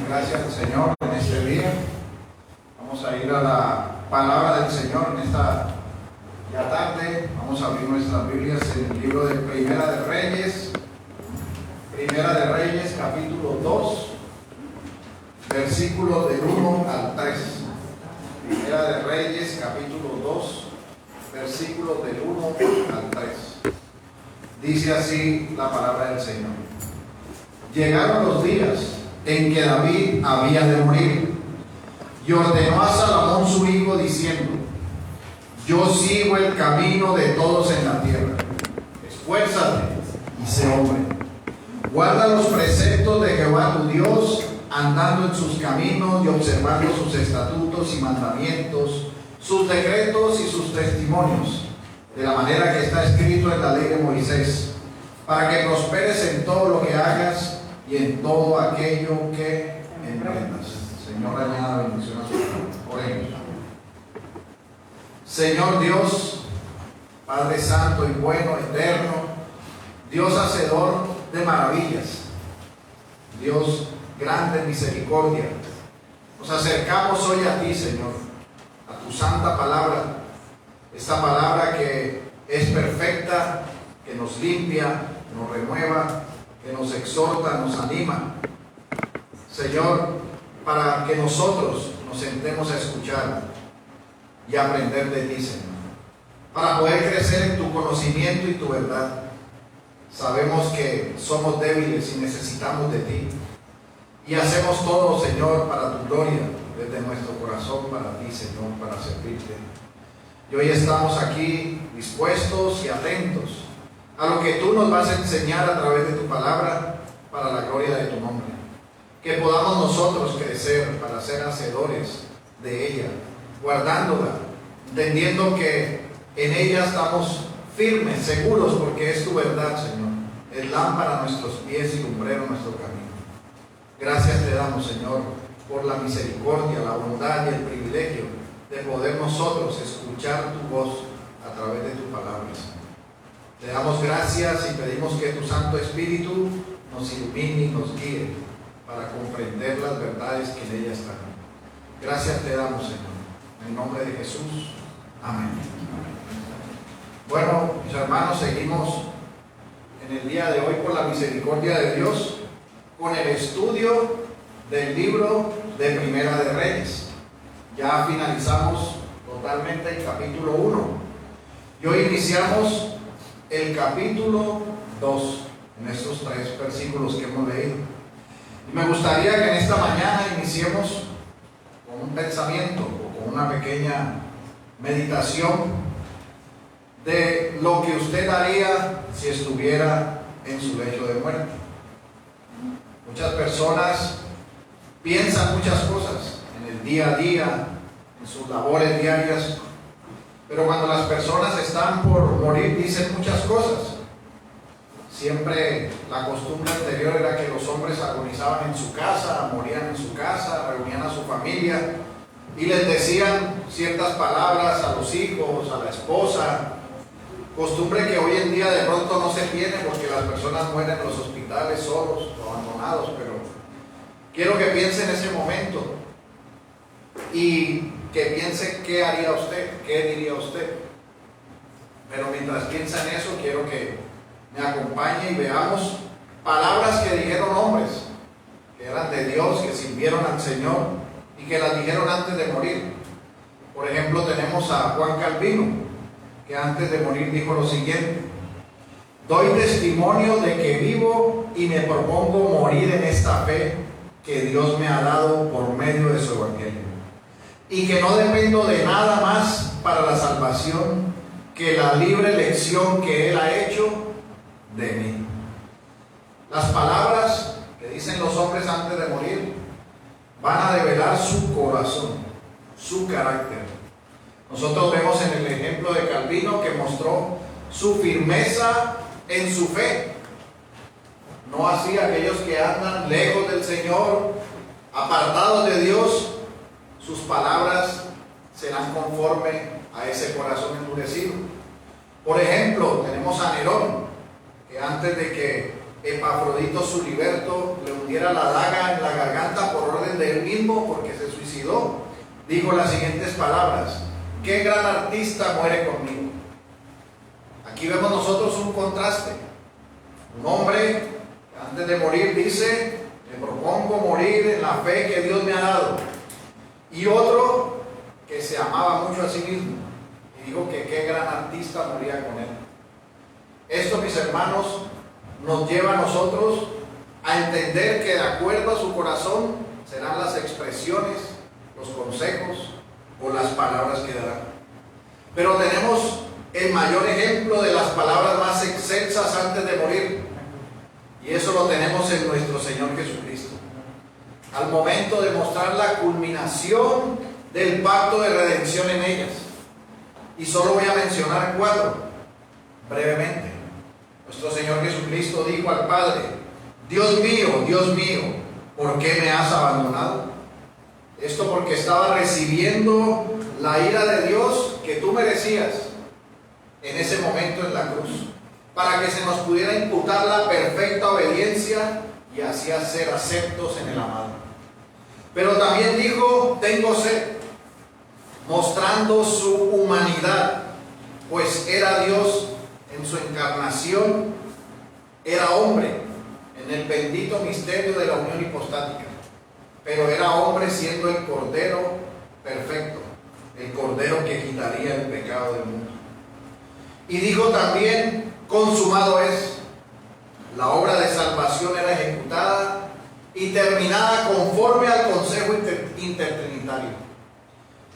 Gracias al Señor en este día. Vamos a ir a la palabra del Señor en esta ya tarde. Vamos a abrir nuestras Biblias en el libro de Primera de Reyes. Primera de Reyes, capítulo 2, versículos del 1 al 3. Primera de Reyes, capítulo 2, versículos del 1 al 3. Dice así la palabra del Señor. Llegaron los días en que David había de morir, y ordenó a Salomón su hijo diciendo: yo sigo el camino de todos en la tierra. Esfuérzate y sé hombre. Guarda los preceptos de Jehová tu Dios, andando en sus caminos y observando sus estatutos y mandamientos, sus decretos y sus testimonios, de la manera que está escrito en la ley de Moisés, para que prosperes en todo lo que hagas y en todo aquello que emprendas. Señor, añada bendición a su palabra. Oremos. Señor Dios, Padre Santo y bueno, eterno, Dios hacedor de maravillas, Dios grande en misericordia, nos acercamos hoy a ti, Señor, a tu santa palabra, esta palabra que es perfecta, que nos limpia, nos renueva, que nos exhorta, nos anima, Señor, para que nosotros nos sentemos a escuchar y aprender de ti, Señor, para poder crecer en tu conocimiento y tu verdad. Sabemos que somos débiles y necesitamos de ti, y hacemos todo, Señor, para tu gloria, desde nuestro corazón, para ti, Señor, para servirte. Y hoy estamos aquí dispuestos y atentos a lo que tú nos vas a enseñar a través de tu palabra, para la gloria de tu nombre. Que podamos nosotros crecer para ser hacedores de ella, guardándola, entendiendo que en ella estamos firmes, seguros, porque es tu verdad, Señor. Es lámpara a nuestros pies y lumbrero a nuestro camino. Gracias te damos, Señor, por la misericordia, la bondad y el privilegio de poder nosotros escuchar tu voz a través de tu palabra, Señor. Te damos gracias y pedimos que tu Santo Espíritu nos ilumine y nos guíe para comprender las verdades que en ella están. Gracias te damos, Señor. En el nombre de Jesús. Amén. Bueno, mis hermanos, seguimos en el día de hoy, por la misericordia de Dios, con el estudio del libro de Primera de Reyes. Ya finalizamos totalmente el capítulo 1 y hoy iniciamos el capítulo 2 en estos 3 versículos que hemos leído. Y me gustaría que en esta mañana iniciemos con un pensamiento o con una pequeña meditación de lo que usted haría si estuviera en su lecho de muerte. Muchas personas piensan muchas cosas en el día a día, en sus labores diarias, pero cuando las personas están por morir dicen muchas cosas. Siempre la costumbre anterior era que los hombres agonizaban en su casa, morían en su casa, reunían a su familia y les decían ciertas palabras a los hijos, a la esposa. Costumbre que hoy en día de pronto no se tiene porque las personas mueren en los hospitales solos o abandonados, pero quiero que piense en ese momento y que piense qué haría usted, qué diría usted. Pero mientras piensa en eso, quiero que me acompañe y veamos palabras que dijeron hombres que eran de Dios, que sirvieron al Señor y que las dijeron antes de morir. Por ejemplo, tenemos a Juan Calvino, que antes de morir dijo lo siguiente: doy testimonio de que vivo y me propongo morir en esta fe que Dios me ha dado por medio de su evangelio, y que no dependo de nada más para la salvación que la libre elección que Él ha hecho de mí. Las palabras que dicen los hombres antes de morir van a develar su corazón, su carácter. Nosotros vemos en el ejemplo de Calvino que mostró su firmeza en su fe. No así aquellos que andan lejos del Señor, apartados de Dios, sus palabras serán conforme a ese corazón endurecido. Por ejemplo, tenemos a Nerón, que antes de que Epafrodito su liberto le hundiera la daga en la garganta por orden de él mismo porque se suicidó, dijo las siguientes palabras: qué gran artista muere conmigo. Aquí vemos nosotros un contraste. Un hombre que antes de morir dice: me propongo morir en la fe que Dios me ha dado. Y otro que se amaba mucho a sí mismo y dijo que qué gran artista moría con él. Esto, mis hermanos, nos lleva a nosotros a entender que de acuerdo a su corazón serán las expresiones, los consejos o las palabras que dará. Pero tenemos el mayor ejemplo de las palabras más excelsas antes de morir, y eso lo tenemos en nuestro Señor Jesucristo. Al momento de mostrar la culminación del pacto de redención en ellas. Y solo voy a mencionar 4 brevemente. Nuestro Señor Jesucristo dijo al Padre: Dios mío, ¿por qué me has abandonado? Esto porque estaba recibiendo la ira de Dios que tú merecías en ese momento en la cruz, para que se nos pudiera imputar la perfecta obediencia y así ser aceptos en el amado. Pero también dijo: tengo sed, mostrando su humanidad, pues era Dios en su encarnación, era hombre en el bendito misterio de la unión hipostática, pero era hombre siendo el Cordero perfecto, el Cordero que quitaría el pecado del mundo. Y dijo también: consumado es. La obra de salvación era ejecutada y terminada conforme al consejo intertrinitario.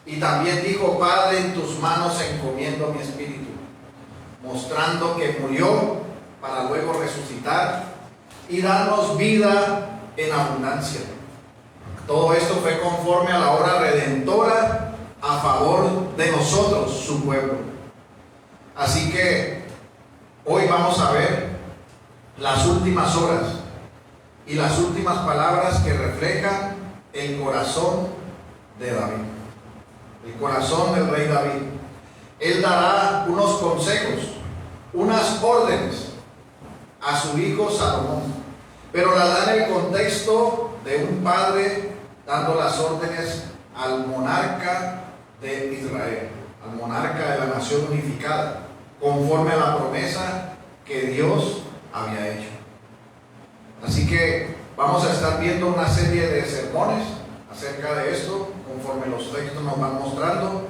Y también dijo: Padre, en tus manos encomiendo mi espíritu, mostrando que murió para luego resucitar y darnos vida en abundancia. Todo esto fue conforme a la obra redentora a favor de nosotros, su pueblo. Así que hoy vamos a ver las últimas horas y las últimas palabras que reflejan el corazón de David, el corazón del rey David. Él dará unos consejos, unas órdenes a su hijo Salomón, pero las da en el contexto de un padre dando las órdenes al monarca de Israel, al monarca de la nación unificada, conforme a la promesa que Dios había hecho. Así que vamos a estar viendo una serie de sermones acerca de esto, conforme los textos nos van mostrando.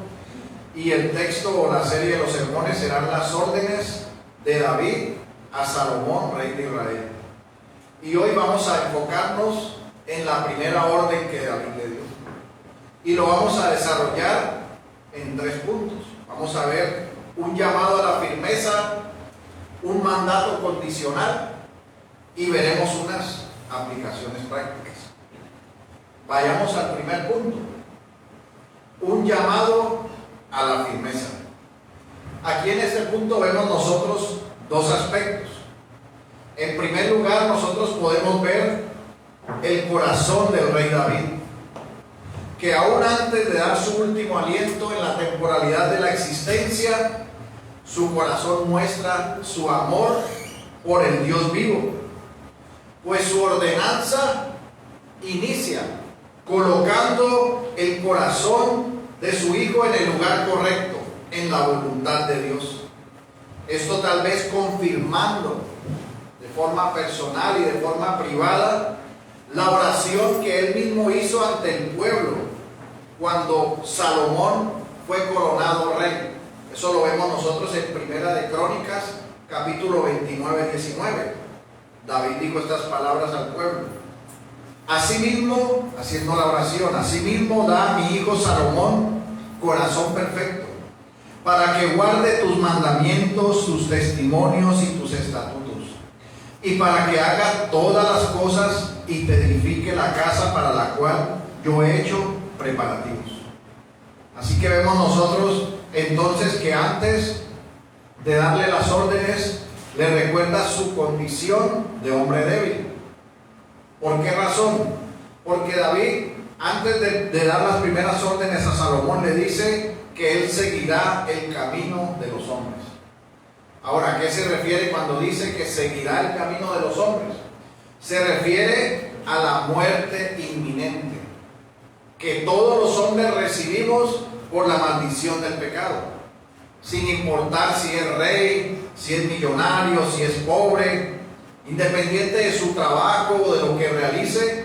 Y el texto o la serie de los sermones serán las órdenes de David a Salomón, rey de Israel. Y hoy vamos a enfocarnos en la primera orden que David le dio. Y lo vamos a desarrollar en 3 puntos. Vamos a ver un llamado a la firmeza, un mandato condicional y veremos unas aplicaciones prácticas. Vayamos al primer punto. Un llamado a la firmeza. Aquí en este punto vemos nosotros 2 aspectos. En primer lugar, nosotros podemos ver el corazón del rey David, que aún antes de dar su último aliento en la temporalidad de la existencia, su corazón muestra su amor por el Dios vivo, pues su ordenanza inicia colocando el corazón de su hijo en el lugar correcto, en la voluntad de Dios. Esto tal vez confirmando de forma personal y de forma privada la oración que él mismo hizo ante el pueblo cuando Salomón fue coronado rey. Eso lo vemos nosotros en Primera de Crónicas, capítulo 29-19. David dijo estas palabras al pueblo: asimismo, haciendo la oración, asimismo da a mi hijo Salomón corazón perfecto, para que guarde tus mandamientos, tus testimonios y tus estatutos, y para que haga todas las cosas y te edifique la casa para la cual yo he hecho preparativos. Así que vemos nosotros entonces que antes de darle las órdenes, le recuerda su condición de hombre débil. ¿Por qué razón? Porque David, antes de dar las primeras órdenes a Salomón, le dice que él seguirá el camino de los hombres. Ahora, ¿a qué se refiere cuando dice que seguirá el camino de los hombres? Se refiere a la muerte inminente, que todos los hombres recibimos por la maldición del pecado, sin importar si es rey, si es millonario, si es pobre, independiente de su trabajo o de lo que realice,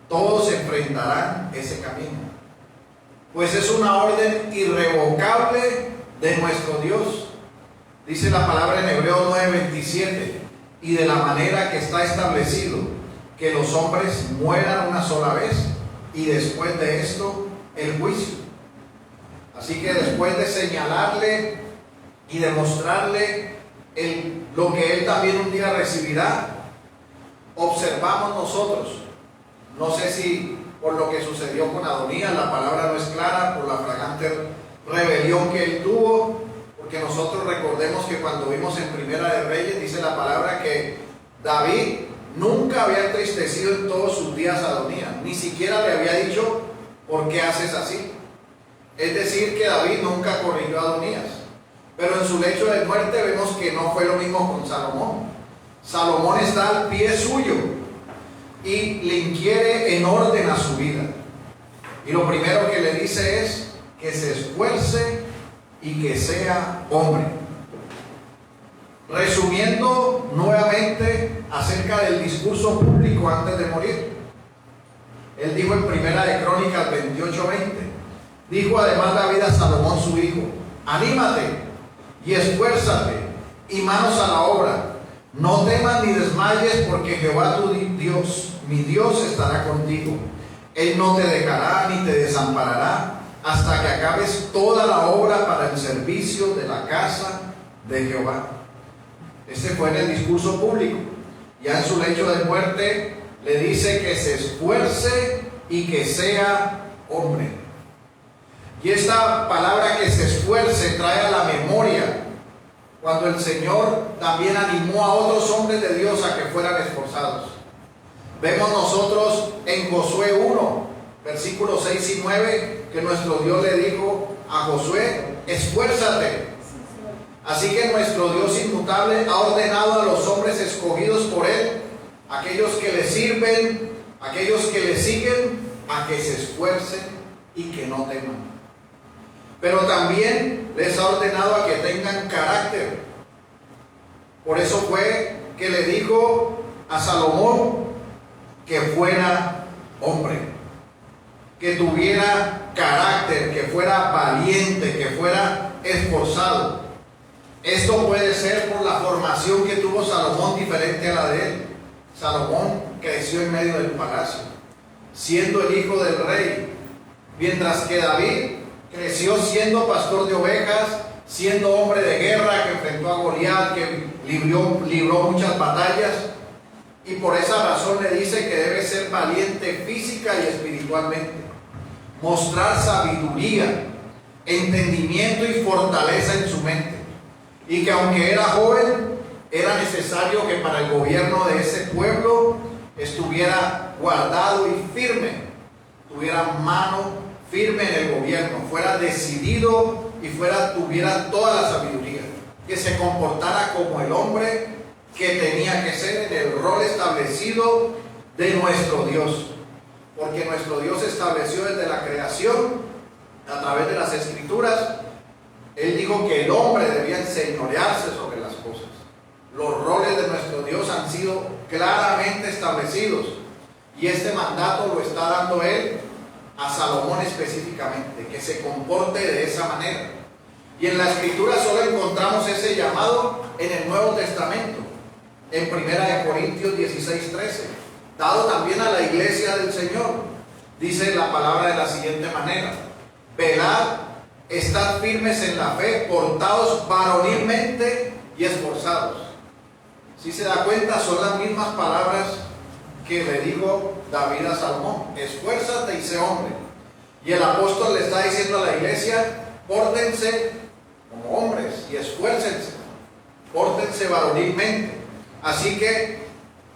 todos enfrentarán ese camino. Pues es una orden irrevocable de nuestro Dios. Dice la palabra en Hebreos 9:27, y de la manera que está establecido, que los hombres mueran una sola vez, y después de esto, el juicio. Así que después de señalarle y demostrarle lo que él también un día recibirá, observamos nosotros, no sé si por lo que sucedió con Adonías, la palabra no es clara, por la flagrante rebelión que él tuvo, porque nosotros recordemos que cuando vimos en Primera de Reyes, dice la palabra que David nunca había entristecido en todos sus días a Adonías, ni siquiera le había dicho, ¿por qué haces así? Es decir, que David nunca corrigió a Adonías. Pero en su lecho de muerte vemos que no fue lo mismo con Salomón. Salomón está al pie suyo y le inquiere en orden a su vida. Y lo primero que le dice es que se esfuerce y que sea hombre. Resumiendo nuevamente acerca del discurso público antes de morir, él dijo en Primera de Crónicas 28:20, dijo además David a Salomón su hijo: anímate y esfuérzate y manos a la obra, no temas ni desmayes, porque Jehová tu Dios, mi Dios, estará contigo. Él no te dejará ni te desamparará hasta que acabes toda la obra para el servicio de la casa de Jehová. Este fue en el discurso público. Ya en su lecho de muerte le dice que se esfuerce y que sea hombre. Y esta palabra que se esfuerce trae a la memoria cuando el Señor también animó a otros hombres de Dios a que fueran esforzados. Vemos nosotros en Josué 1, versículos 6 y 9, que nuestro Dios le dijo a Josué: esfuérzate. Así que nuestro Dios inmutable ha ordenado a los hombres escogidos por Él, aquellos que le sirven, aquellos que le siguen, a que se esfuercen y que no teman. Pero también les ha ordenado a que tengan carácter. Por eso fue que le dijo a Salomón que fuera hombre, que tuviera carácter, que fuera valiente, que fuera esforzado. Esto puede ser por la formación que tuvo Salomón diferente a la de él. Salomón creció en medio del palacio, siendo el hijo del rey, mientras que David creció siendo pastor de ovejas, siendo hombre de guerra, que enfrentó a Goliat, que libró muchas batallas, y por esa razón le dice que debe ser valiente física y espiritualmente, mostrar sabiduría, entendimiento y fortaleza en su mente, y que aunque era joven, era necesario que para el gobierno de ese pueblo estuviera guardado y firme, tuviera mano firme en el gobierno, fuera decidido y tuviera toda la sabiduría, que se comportara como el hombre que tenía que ser en el rol establecido de nuestro Dios, porque nuestro Dios estableció desde la creación, a través de las Escrituras, Él dijo que el hombre debía enseñorearse sobre las cosas. Los roles de nuestro Dios han sido claramente establecidos, y este mandato lo está dando Él a Salomón específicamente, que se comporte de esa manera. Y en la Escritura solo encontramos ese llamado en el Nuevo Testamento, en 1 Corintios 16:13, dado también a la iglesia del Señor. Dice la palabra de la siguiente manera: velad, estad firmes en la fe, portaos varonilmente y esforzados. Si se da cuenta, son las mismas palabras que le dijo David a Salomón: esfuérzate y sé hombre. Y el apóstol le está diciendo a la iglesia: pórtense como hombres y esfuércense, pórtense varonilmente. Así que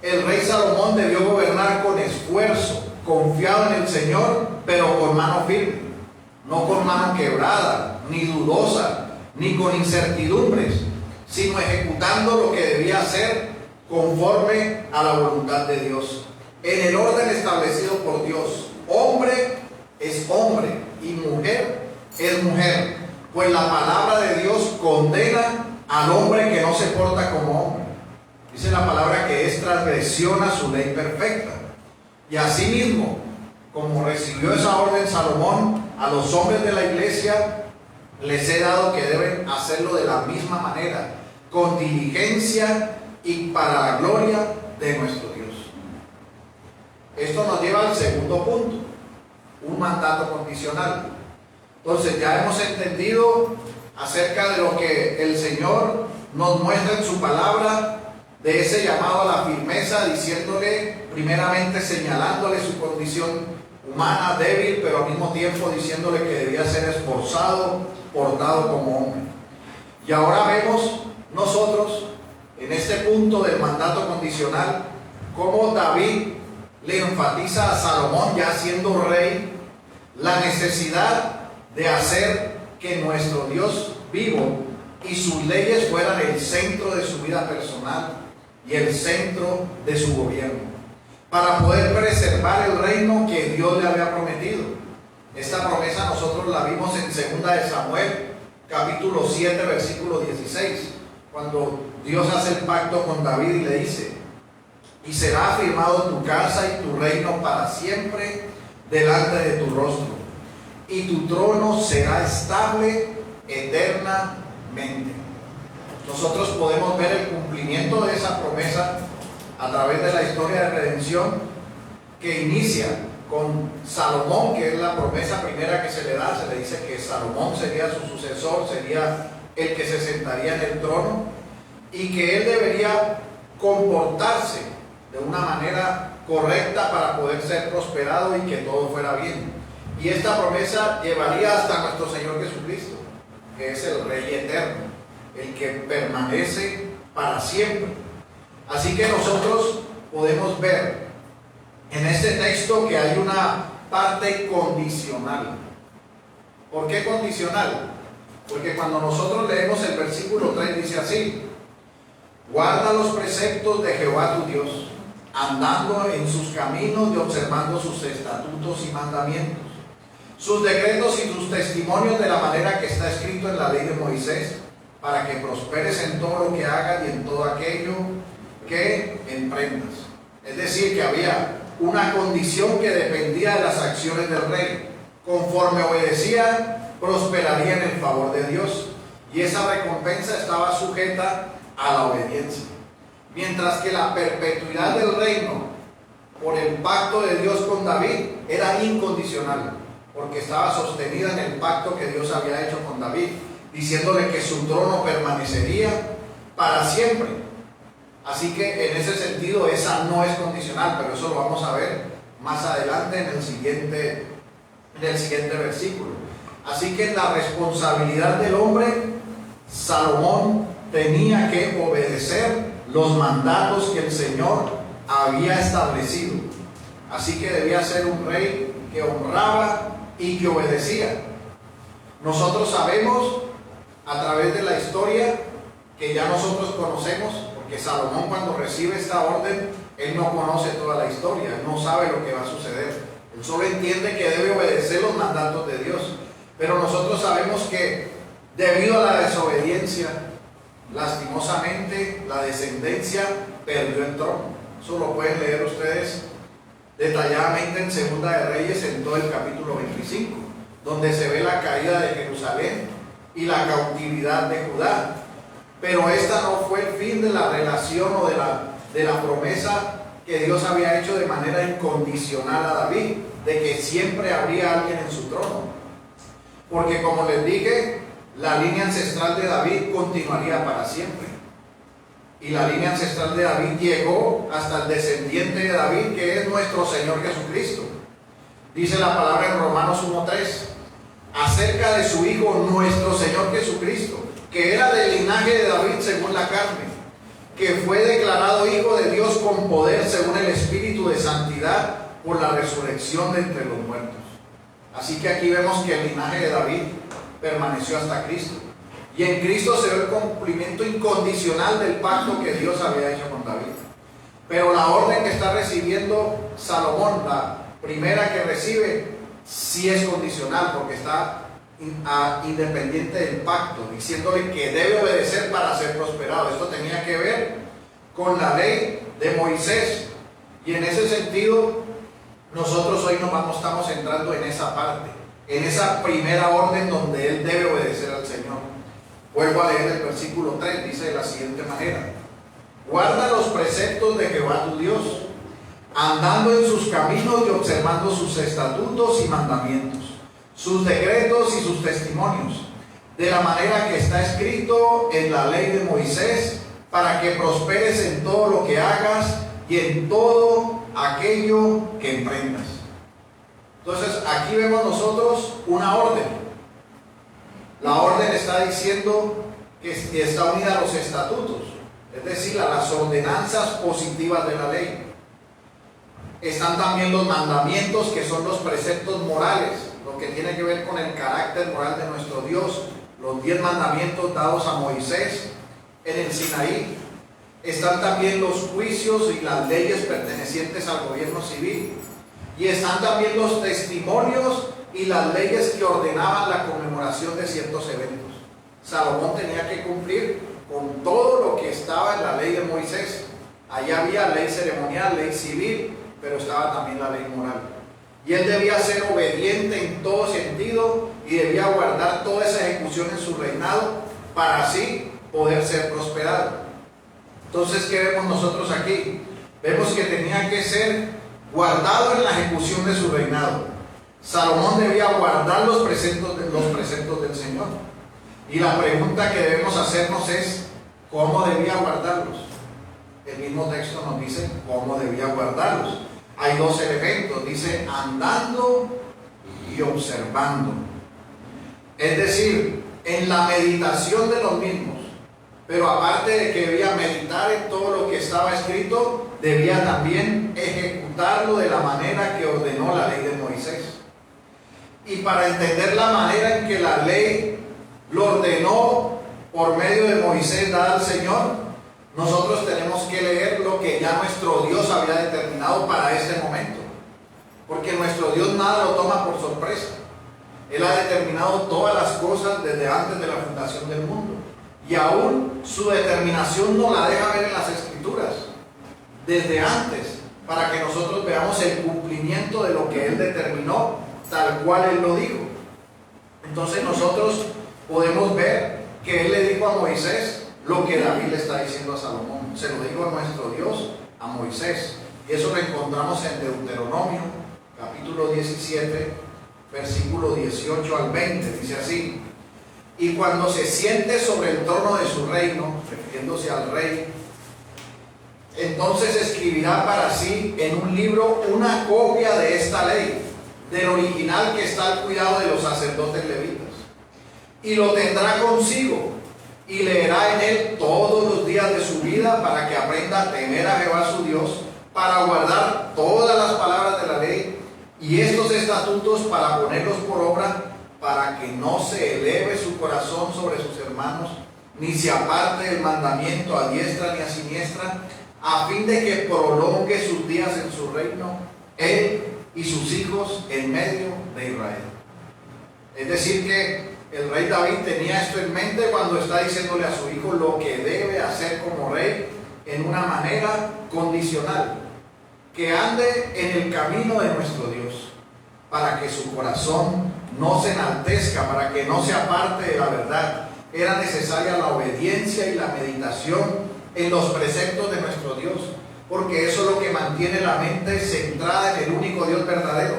el rey Salomón debió gobernar con esfuerzo, confiado en el Señor, pero con mano firme, no con mano quebrada, ni dudosa, ni con incertidumbres, sino ejecutando lo que debía hacer conforme a la voluntad de Dios, en el orden establecido por Dios. Hombre es hombre y mujer es mujer, pues la palabra de Dios condena al hombre que no se porta como hombre. Dice la palabra que es transgresión a su ley perfecta. Y asimismo, como recibió esa orden Salomón, a los hombres de la iglesia les he dado que deben hacerlo de la misma manera, con diligencia y para la gloria de nuestro Dios. Esto nos lleva al segundo punto, un mandato condicional. Entonces ya hemos entendido acerca de lo que el Señor nos muestra en su palabra, de ese llamado a la firmeza, diciéndole, primeramente señalándole su condición humana, débil, pero al mismo tiempo diciéndole que debía ser esforzado, portado como hombre. Y ahora vemos nosotros, en este punto del mandato condicional, cómo David le enfatiza a Salomón, ya siendo rey, la necesidad de hacer que nuestro Dios vivo y sus leyes fueran el centro de su vida personal y el centro de su gobierno, para poder preservar el reino que Dios le había prometido. Esta promesa nosotros la vimos en 2 de Samuel, capítulo 7, versículo 16, cuando Dios hace el pacto con David y le dice: y será afirmado tu casa y tu reino para siempre delante de tu rostro, y tu trono será estable eternamente. Nosotros podemos ver el cumplimiento de esa promesa a través de la historia de redención, que inicia con Salomón, que es la promesa primera que se le da. Se le dice que Salomón sería su sucesor, sería el que se sentaría en el trono, y que él debería comportarse de una manera correcta para poder ser prosperado y que todo fuera bien. Y esta promesa llevaría hasta nuestro Señor Jesucristo, que es el Rey eterno, el que permanece para siempre. Así que nosotros podemos ver en este texto que hay una parte condicional. ¿Por qué condicional? Porque cuando nosotros leemos el versículo 3 dice así: guarda los preceptos de Jehová tu Dios, andando en sus caminos y observando sus estatutos y mandamientos, sus decretos y sus testimonios, de la manera que está escrito en la ley de Moisés, para que prosperes en todo lo que hagas y en todo aquello que emprendas. Es decir, que había una condición que dependía de las acciones del rey. Conforme obedecía, prosperaría en el favor de Dios, y esa recompensa estaba sujeta a la obediencia. Mientras que la perpetuidad del reino, por el pacto de Dios con David, era incondicional, porque estaba sostenida en el pacto que Dios había hecho con David, diciéndole que su trono permanecería para siempre. Así que en ese sentido esa no es condicional, pero eso lo vamos a ver más adelante en el siguiente versículo. Así que en la responsabilidad del hombre, Salomón tenía que obedecer los mandatos que el Señor había establecido. Así que debía ser un rey que honraba y que obedecía. Nosotros sabemos a través de la historia que ya nosotros conocemos, porque Salomón, cuando recibe esta orden, él no conoce toda la historia, él no sabe lo que va a suceder. Él solo entiende que debe obedecer los mandatos de Dios. Pero nosotros sabemos que debido a la desobediencia, lastimosamente, la descendencia perdió el trono. Eso lo pueden leer ustedes detalladamente en Segunda de Reyes, en todo el capítulo 25, donde se ve la caída de Jerusalén y la cautividad de Judá. Pero esta no fue el fin de la relación o de la promesa que Dios había hecho de manera incondicional a David, de que siempre habría alguien en su trono. Porque, como les dije, la línea ancestral de David continuaría para siempre. Y la línea ancestral de David llegó hasta el descendiente de David, que es nuestro Señor Jesucristo. Dice la palabra en Romanos 1:3, acerca de su Hijo, nuestro Señor Jesucristo, que era del linaje de David según la carne, que fue declarado Hijo de Dios con poder según el Espíritu de santidad por la resurrección de entre los muertos. Así que aquí vemos que el linaje de David permaneció hasta Cristo. Y en Cristo se ve el cumplimiento incondicional del pacto que Dios había hecho con David. Pero la orden que está recibiendo Salomón, la primera que recibe, sí es condicional, porque está independiente del pacto, diciéndole que debe obedecer para ser prosperado. Esto tenía que ver con la ley de Moisés, y en ese sentido nosotros hoy estamos entrando en esa parte, en esa primera orden donde él debe obedecer al Señor. Vuelvo a leer el versículo 3, dice de la siguiente manera: guarda los preceptos de Jehová tu Dios, andando en sus caminos y observando sus estatutos y mandamientos, sus decretos y sus testimonios, de la manera que está escrito en la ley de Moisés, para que prosperes en todo lo que hagas y en todo aquello que emprendas. Entonces aquí vemos nosotros una orden. La orden está diciendo que está unida a los estatutos, es decir, a las ordenanzas positivas de la ley. Están también los mandamientos, que son los preceptos morales, lo que tiene que ver con el carácter moral de nuestro Dios, los 10 mandamientos dados a Moisés en el Sinaí. Están también los juicios y las leyes pertenecientes al gobierno civil. Y están también los testimonios y las leyes que ordenaban la conmemoración de ciertos eventos. Salomón tenía que cumplir con todo lo que estaba en la ley de Moisés. Allá había ley ceremonial, ley civil, pero estaba también la ley moral. Y él debía ser obediente en todo sentido y debía guardar toda esa ejecución en su reinado para así poder ser prosperado. Entonces, ¿qué vemos nosotros aquí? Vemos que tenía que ser guardado en la ejecución de su reinado. Salomón debía guardar los preceptos del Señor. Y la pregunta que debemos hacernos es: ¿cómo debía guardarlos? El mismo texto nos dice cómo debía guardarlos. Hay dos elementos, dice andando y observando. Es decir, en la meditación de los mismos. Pero aparte de que debía meditar en todo lo que estaba escrito, debía también ejecutarlo de la manera que ordenó la ley de Moisés. Y para entender la manera en que la ley lo ordenó por medio de Moisés dada al Señor, nosotros tenemos que leer lo que ya nuestro Dios había determinado para este momento. Porque nuestro Dios nada lo toma por sorpresa. Él ha determinado todas las cosas desde antes de la fundación del mundo. Y aún su determinación nos la deja ver en las Escrituras, desde antes, para que nosotros veamos el cumplimiento de lo que Él determinó, tal cual Él lo dijo. Entonces nosotros podemos ver que Él le dijo a Moisés lo que David le está diciendo a Salomón. Se lo dijo a nuestro Dios, a Moisés. Y eso lo encontramos en Deuteronomio, capítulo 17, versículo 18 al 20. Dice así: y cuando se siente sobre el trono de su reino, refiriéndose al rey, entonces escribirá para sí en un libro una copia de esta ley, del original que está al cuidado de los sacerdotes levitas, y lo tendrá consigo, y leerá en él todos los días de su vida, para que aprenda a temer a Jehová su Dios, para guardar todas las palabras de la ley y estos estatutos, para ponerlos por obra, para que no se eleve su corazón sobre sus hermanos, ni se aparte del mandamiento a diestra ni a siniestra, a fin de que prolongue sus días en su reino, él y sus hijos en medio de Israel. Es decir, que el rey David tenía esto en mente cuando está diciéndole a su hijo lo que debe hacer como rey, en una manera condicional: que ande en el camino de nuestro Dios, para que su corazón no se enaltezca, para que no se aparte de la verdad. Era necesaria la obediencia y la meditación en los preceptos de nuestro Dios, porque eso es lo que mantiene la mente centrada en el único Dios verdadero,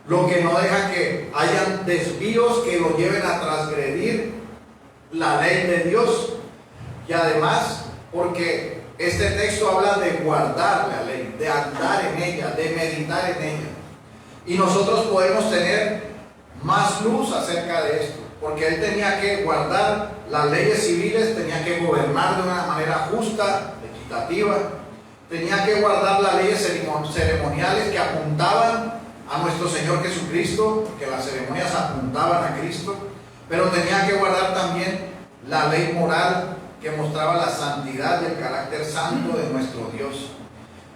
lo que no deja que hayan desvíos que lo lleven a transgredir la ley de Dios. Y además, porque este texto habla de guardar la ley, de andar en ella, de meditar en ella. Y nosotros podemos tener más luz acerca de esto, porque él tenía que guardar las leyes civiles, tenía que gobernar de una manera justa, equitativa, tenía que guardar las leyes ceremoniales que apuntaban a nuestro Señor Jesucristo, porque las ceremonias apuntaban a Cristo, pero tenía que guardar también la ley moral que mostraba la santidad y el carácter santo de nuestro Dios.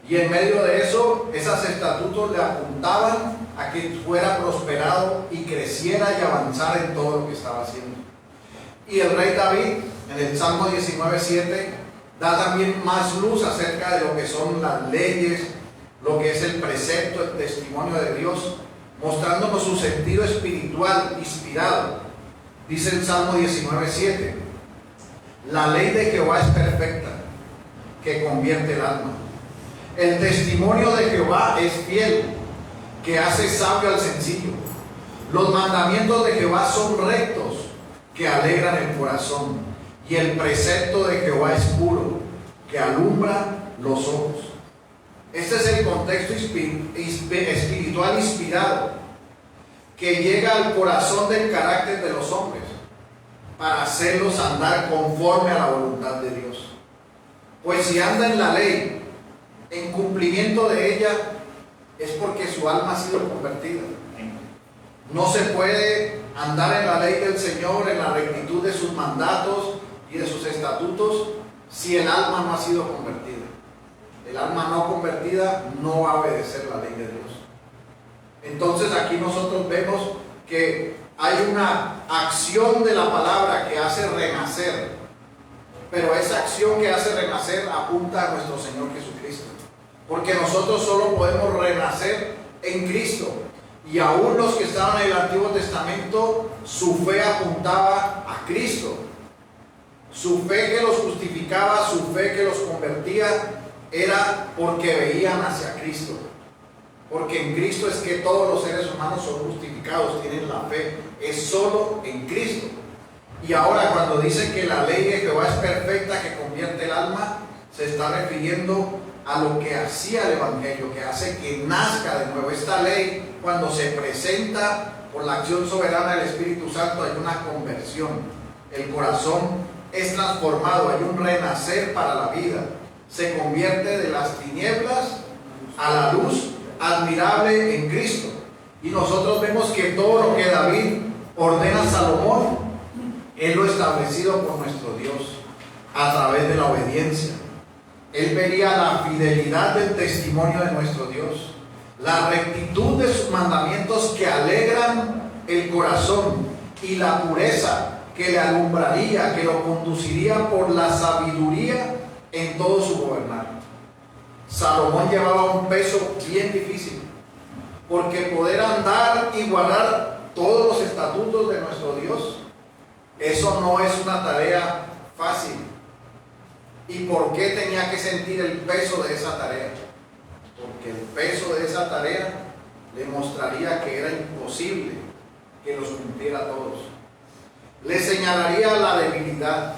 Y en medio de eso, esos estatutos le apuntaban a que fuera prosperado y creciera y avanzara en todo lo que estaba haciendo. Y el rey David, en el Salmo 19:7, da también más luz acerca de lo que son las leyes, lo que es el precepto, el testimonio de Dios, mostrándonos su sentido espiritual inspirado. Dice el Salmo 19:7: la ley de Jehová es perfecta, que convierte el alma. El testimonio de Jehová es fiel, que hace sabio al sencillo. Los mandamientos de Jehová son rectos, que alegran el corazón. Y el precepto de Jehová es puro, que alumbra los ojos. Este es el contexto espiritual inspirado que llega al corazón del carácter de los hombres para hacerlos andar conforme a la voluntad de Dios. Pues si anda en la ley, en cumplimiento de ella, es porque su alma ha sido convertida. No se puede andar en la ley del Señor, en la rectitud de sus mandatos y de sus estatutos, si el alma no ha sido convertida. El alma no convertida no va a obedecer la ley de Dios. Entonces aquí nosotros vemos que hay una acción de la palabra que hace renacer, pero esa acción que hace renacer apunta a nuestro Señor Jesucristo, porque nosotros solo podemos renacer en Cristo. Y aún los que estaban en el Antiguo Testamento, su fe apuntaba a Cristo. Su fe que los justificaba, su fe que los convertía, era porque veían hacia Cristo. Porque en Cristo es que todos los seres humanos son justificados, tienen la fe. Es solo en Cristo. Y ahora cuando dice que la ley de Jehová es perfecta, que convierte el alma, se está refiriendo a lo que hacía el Evangelio, que hace que nazca de nuevo. Esta ley, cuando se presenta por la acción soberana del Espíritu Santo, hay una conversión. El corazón es transformado, hay un renacer para la vida. Se convierte de las tinieblas a la luz admirable en Cristo. Y nosotros vemos que todo lo que David ordena a Salomón, él lo ha establecido por nuestro Dios a través de la obediencia. Él vería la fidelidad del testimonio de nuestro Dios, la rectitud de sus mandamientos que alegran el corazón y la pureza que le alumbraría, que lo conduciría por la sabiduría en todo su gobernar. Salomón llevaba un peso bien difícil, porque poder andar y guardar todos los estatutos de nuestro Dios, eso no es una tarea fácil. ¿Y por qué tenía que sentir el peso de esa tarea? Porque el peso de esa tarea le mostraría que era imposible que los cumpliera todos. Le señalaría la debilidad,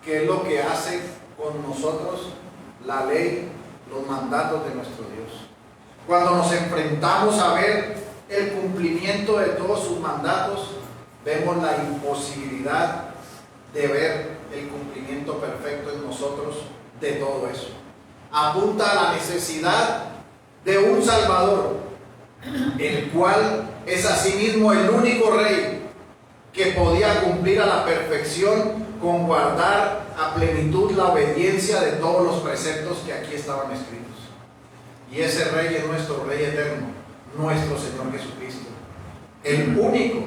que es lo que hace con nosotros la ley, los mandatos de nuestro Dios. Cuando nos enfrentamos a ver el cumplimiento de todos sus mandatos, vemos la imposibilidad de ver el cumplimiento perfecto en nosotros de todo eso. Apunta a la necesidad de un Salvador, el cual es asimismo el único Rey que podía cumplir a la perfección con guardar a plenitud la obediencia de todos los preceptos que aquí estaban escritos. Y ese Rey es nuestro Rey eterno, nuestro Señor Jesucristo, el único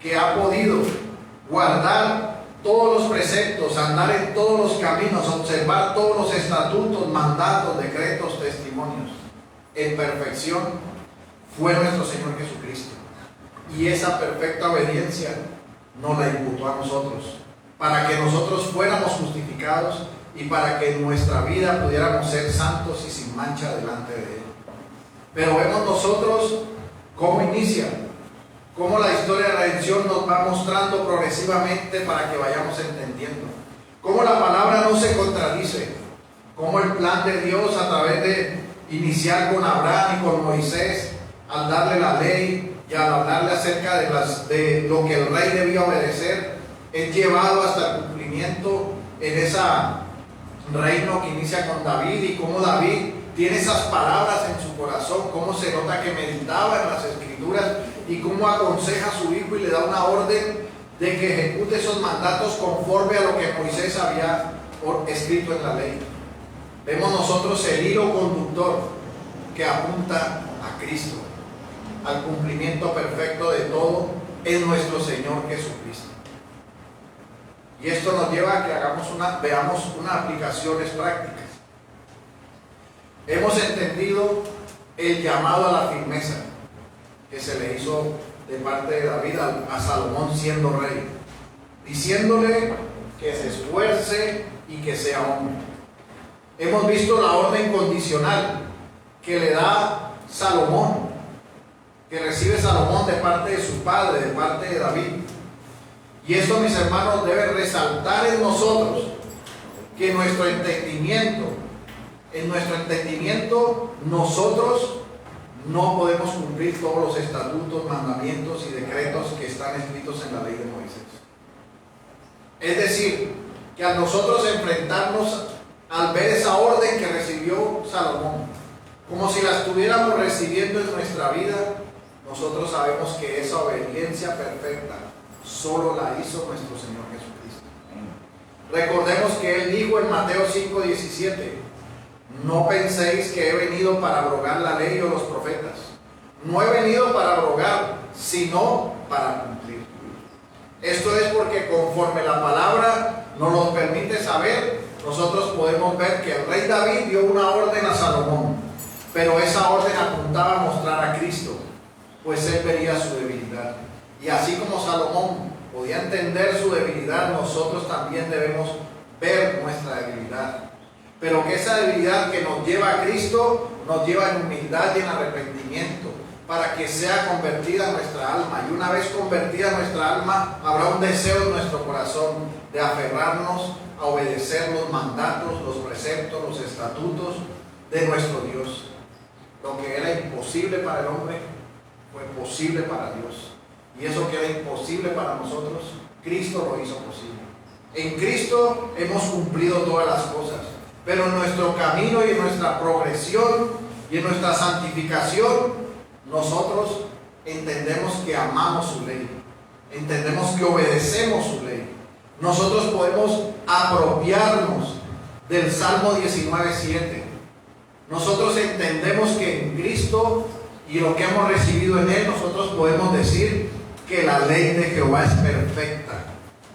que ha podido guardar todos los preceptos, andar en todos los caminos, observar todos los estatutos, mandatos, decretos, testimonios en perfección, fue nuestro Señor Jesucristo. Y esa perfecta obediencia nos la imputó a nosotros, para que nosotros fuéramos justificados y para que en nuestra vida pudiéramos ser santos y sin mancha delante de Él. Pero vemos nosotros cómo inicia, cómo la historia de redención nos va mostrando progresivamente para que vayamos entendiendo. Cómo la palabra no se contradice, cómo el plan de Dios a través de iniciar con Abraham y con Moisés, al darle la ley y al hablarle acerca de lo que el rey debía obedecer, es llevado hasta el cumplimiento en ese reino que inicia con David, y cómo David tiene esas palabras en su corazón, cómo se nota que meditaba en las Escrituras y cómo aconseja a su hijo y le da una orden de que ejecute esos mandatos conforme a lo que Moisés había escrito en la ley. Vemos nosotros el hilo conductor que apunta a Cristo, al cumplimiento perfecto de todo en nuestro Señor Jesucristo. Y esto nos lleva a que veamos unas aplicaciones prácticas. Hemos entendido el llamado a la firmeza que se le hizo de parte de David a Salomón siendo rey, diciéndole que se esfuerce y que sea hombre. Hemos visto la orden condicional que le da Salomón, que recibe Salomón de parte de su padre, de parte de David. Y esto, mis hermanos, debe resaltar en nosotros que en nuestro entendimiento nosotros no podemos cumplir todos los estatutos, mandamientos y decretos que están escritos en la ley de Moisés. Es decir, que a nosotros enfrentarnos al ver esa orden que recibió Salomón, como si la estuviéramos recibiendo en nuestra vida, nosotros sabemos que esa obediencia perfecta solo la hizo nuestro Señor Jesucristo. Recordemos que Él dijo en Mateo 5:17: no penséis que he venido para abrogar la ley o los profetas. No he venido para abrogar, sino para cumplir. Esto es porque conforme la palabra nos lo permite saber, nosotros podemos ver que el rey David dio una orden a Salomón, pero esa orden apuntaba a mostrar a Cristo, pues él vería su debilidad. Y así como Salomón podía entender su debilidad, nosotros también debemos ver nuestra debilidad. Pero que esa debilidad que nos lleva a Cristo nos lleva en humildad y en arrepentimiento, para que sea convertida nuestra alma. Y una vez convertida nuestra alma, habrá un deseo en nuestro corazón de aferrarnos a obedecer los mandatos, los preceptos, los estatutos de nuestro Dios. Lo que era imposible para el hombre fue posible para Dios. Y eso que era imposible para nosotros, Cristo lo hizo posible. En Cristo hemos cumplido todas las cosas. Pero en nuestro camino y en nuestra progresión y en nuestra santificación, nosotros entendemos que amamos su ley, entendemos que obedecemos su ley. Nosotros podemos apropiarnos del Salmo 19:7. Nosotros entendemos que en Cristo y lo que hemos recibido en Él, nosotros podemos decir que la ley de Jehová es perfecta,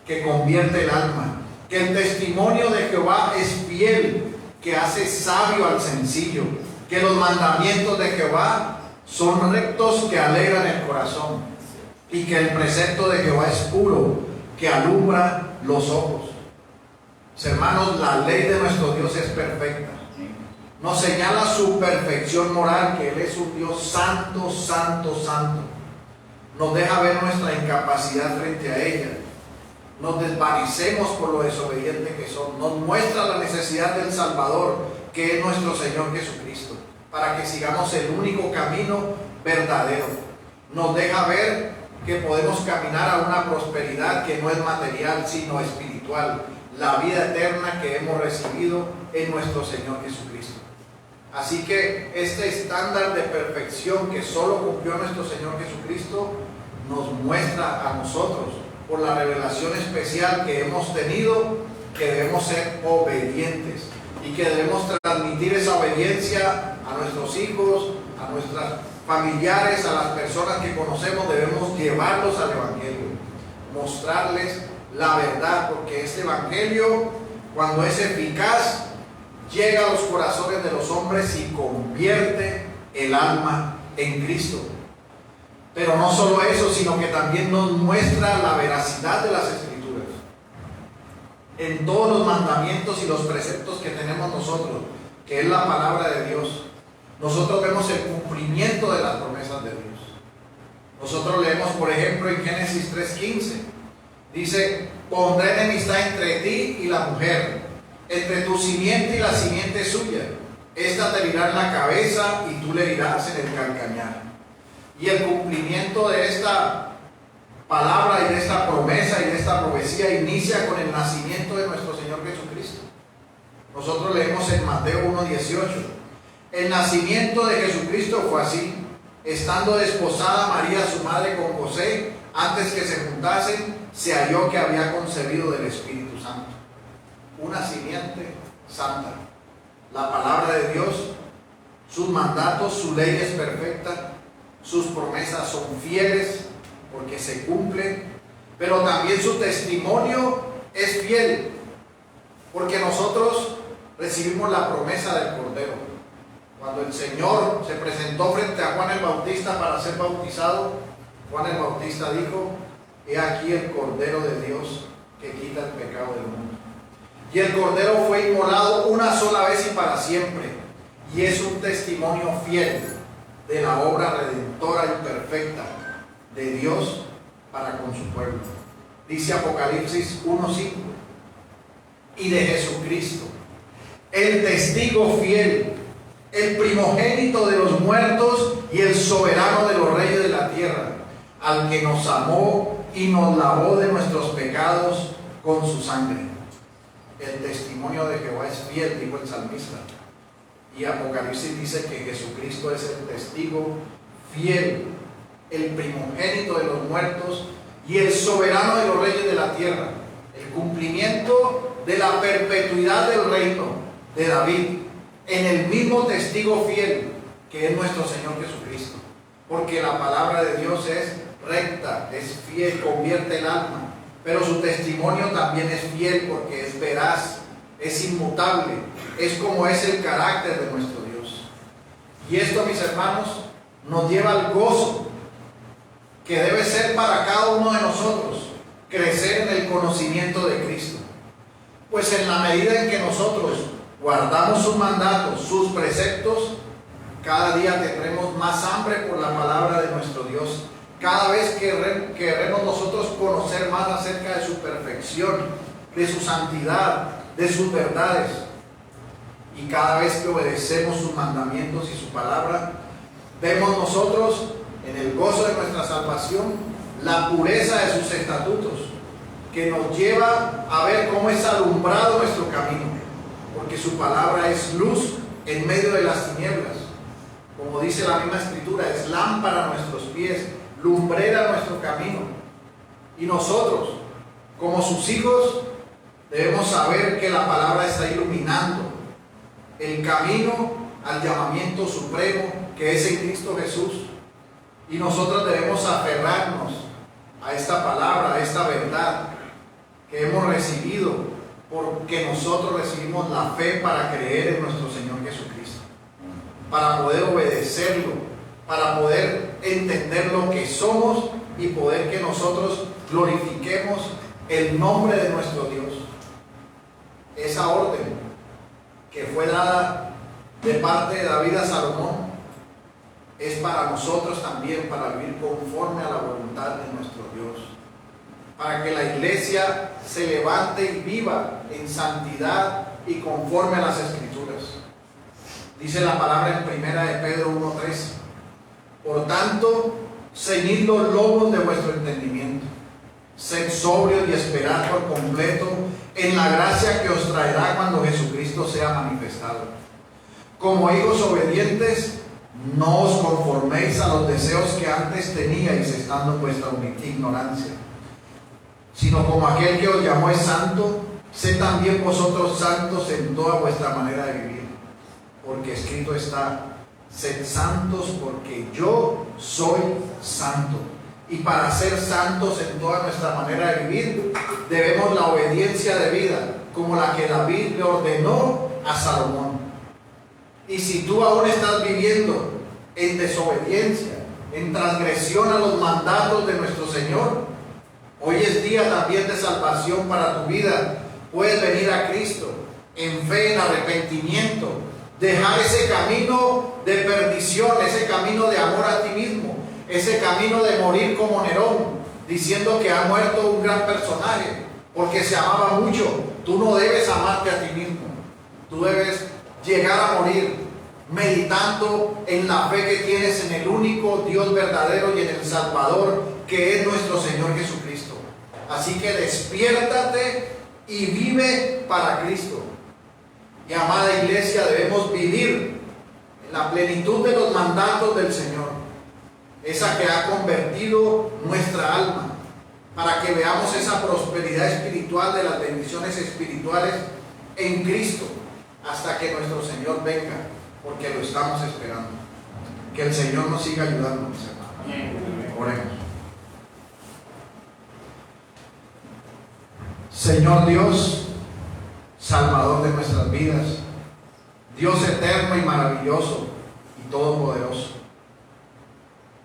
que convierte el alma, que el testimonio de Jehová es fiel, que hace sabio al sencillo, que los mandamientos de Jehová son rectos, que alegran el corazón, y que el precepto de Jehová es puro, que alumbra los ojos. Hermanos, la ley de nuestro Dios es perfecta. Nos señala su perfección moral, que Él es un Dios santo, santo, santo. Nos deja ver nuestra incapacidad frente a ella. Nos desvanecemos por lo desobedientes que son. Nos muestra la necesidad del Salvador, que es nuestro Señor Jesucristo, para que sigamos el único camino verdadero. Nos deja ver que podemos caminar a una prosperidad que no es material, sino espiritual, la vida eterna que hemos recibido en nuestro Señor Jesucristo. Así que este estándar de perfección que solo cumplió nuestro Señor Jesucristo nos muestra a nosotros, por la revelación especial que hemos tenido, que debemos ser obedientes y que debemos transmitir esa obediencia a nuestros hijos, a nuestros familiares, a las personas que conocemos. Debemos llevarlos al Evangelio, mostrarles la verdad, porque este Evangelio, cuando es eficaz, llega a los corazones de los hombres y convierte el alma en Cristo. Pero no solo eso, sino que también nos muestra la veracidad de las Escrituras. En todos los mandamientos y los preceptos que tenemos nosotros, que es la palabra de Dios, nosotros vemos el cumplimiento de las promesas de Dios. Nosotros leemos, por ejemplo, en Génesis 3:15, dice: pondré enemistad entre ti y la mujer, entre tu simiente y la simiente suya. Esta te herirá en la cabeza y tú le herirás en el calcañar. Y el cumplimiento de esta palabra y de esta promesa y de esta profecía inicia con el nacimiento de nuestro Señor Jesucristo. Nosotros leemos en Mateo 1:18: el nacimiento de Jesucristo fue así. estando desposada María, su madre, con José, antes que se juntasen, se halló que había concebido del Espíritu Santo. Una simiente santa. La palabra de Dios, sus mandatos, su ley es perfecta, sus promesas son fieles porque se cumplen, pero también su testimonio es fiel, porque nosotros recibimos la promesa del Cordero. Cuando el Señor se presentó frente a Juan el Bautista para ser bautizado, Juan el Bautista dijo: he aquí el Cordero de Dios que quita el pecado del mundo. Y el Cordero fue inmolado una sola vez y para siempre, y es un testimonio fiel de la obra redentora y perfecta de Dios para con su pueblo. Dice Apocalipsis 1:5, y de Jesucristo, el testigo fiel, el primogénito de los muertos y el soberano de los reyes de la tierra, al que nos amó y nos lavó de nuestros pecados con su sangre. El testimonio de Jehová es fiel, dijo el salmista. Y Apocalipsis dice que Jesucristo es el testigo fiel, el primogénito de los muertos y el soberano de los reyes de la tierra. El cumplimiento de la perpetuidad del reino de David en el mismo testigo fiel que es nuestro Señor Jesucristo. Porque la palabra de Dios es recta, es fiel, convierte el alma. Pero su testimonio también es fiel porque es veraz, es inmutable, es como es el carácter de nuestro Dios. Y esto, mis hermanos, nos lleva al gozo que debe ser para cada uno de nosotros, crecer en el conocimiento de Cristo. Pues en la medida en que nosotros guardamos sus mandatos, sus preceptos, cada día tendremos más hambre por la palabra de nuestro Dios. Cada vez queremos nosotros conocer más acerca de su perfección, de su santidad, de sus verdades. Y cada vez que obedecemos sus mandamientos y su palabra, vemos nosotros en el gozo de nuestra salvación la pureza de sus estatutos, que nos lleva a ver cómo es alumbrado nuestro camino, porque su palabra es luz en medio de las tinieblas. Como dice la misma Escritura, es lámpara a nuestros pies, lumbrera nuestro camino. Y nosotros, como sus hijos, debemos saber que la palabra está iluminando el camino al llamamiento supremo que es en Cristo Jesús. Y nosotros debemos aferrarnos a esta palabra, a esta verdad que hemos recibido, porque nosotros recibimos la fe para creer en nuestro Señor Jesucristo, para poder obedecerlo, para poder entender lo que somos y poder que nosotros glorifiquemos el nombre de nuestro Dios. Esa orden que fue dada de parte de David a Salomón es para nosotros también, para vivir conforme a la voluntad de nuestro Dios, para que la iglesia se levante y viva en santidad y conforme a las Escrituras. Dice la palabra en primera de Pedro 1:3: por tanto, ceñid los lomos de vuestro entendimiento, sed sobrios y esperad por completo en la gracia que os traerá cuando Jesucristo sea manifestado. Como hijos obedientes, no os conforméis a los deseos que antes teníais estando en vuestra ignorancia, sino como aquel que os llamó es santo, sed también vosotros santos en toda vuestra manera de vivir, porque escrito está: sed santos porque yo soy santo. Y para ser santos en toda nuestra manera de vivir, debemos la obediencia de vida, como la que David le ordenó a Salomón. Y si tú aún estás viviendo en desobediencia, en transgresión a los mandatos de nuestro Señor, hoy es día también de salvación para tu vida. Puedes venir a Cristo en fe, en arrepentimiento, dejar ese camino de perdición, ese camino de amor a ti mismo, ese camino de morir como Nerón, diciendo que ha muerto un gran personaje porque se amaba mucho. Tú no debes amarte a ti mismo, tú debes llegar a morir meditando en la fe que tienes en el único Dios verdadero y en el Salvador que es nuestro Señor Jesucristo. Así que despiértate y vive para Cristo. Y amada iglesia, debemos vivir en la plenitud de los mandatos del Señor, esa que ha convertido nuestra alma, para que veamos esa prosperidad espiritual de las bendiciones espirituales en Cristo, hasta que nuestro Señor venga, porque lo estamos esperando. Que el Señor nos siga ayudando, mis hermanos. Oremos. Señor Dios, Salvador de nuestras vidas, Dios eterno y maravilloso y todopoderoso,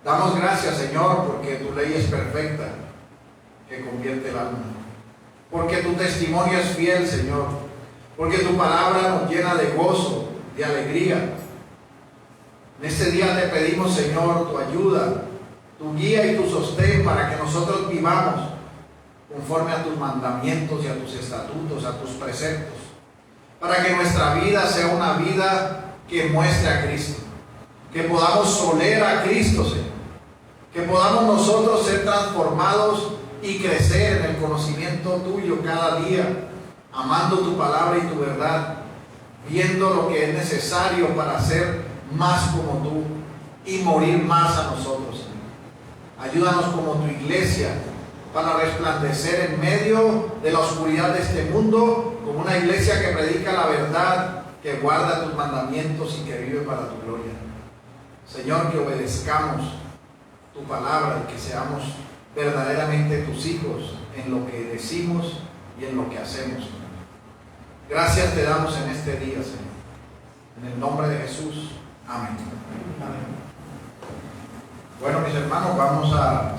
damos gracias, Señor, porque tu ley es perfecta, que convierte el alma, porque tu testimonio es fiel, Señor, porque tu palabra nos llena de gozo, de alegría. En este día te pedimos, Señor, tu ayuda, tu guía y tu sostén para que nosotros vivamos conforme a tus mandamientos y a tus estatutos, a tus preceptos, para que nuestra vida sea una vida que muestre a Cristo, que podamos oler a Cristo, Señor, que podamos nosotros ser transformados y crecer en el conocimiento tuyo cada día, amando tu palabra y tu verdad, viendo lo que es necesario para ser más como tú y morir más a nosotros, Señor. Ayúdanos como tu iglesia para resplandecer en medio de la oscuridad de este mundo como una iglesia que predica la verdad, que guarda tus mandamientos y que vive para tu gloria. Señor, que obedezcamos tu palabra y que seamos verdaderamente tus hijos en lo que decimos y en lo que hacemos. Gracias te damos en este día, Señor. En el nombre de Jesús. Amén. Bueno, mis hermanos, vamos a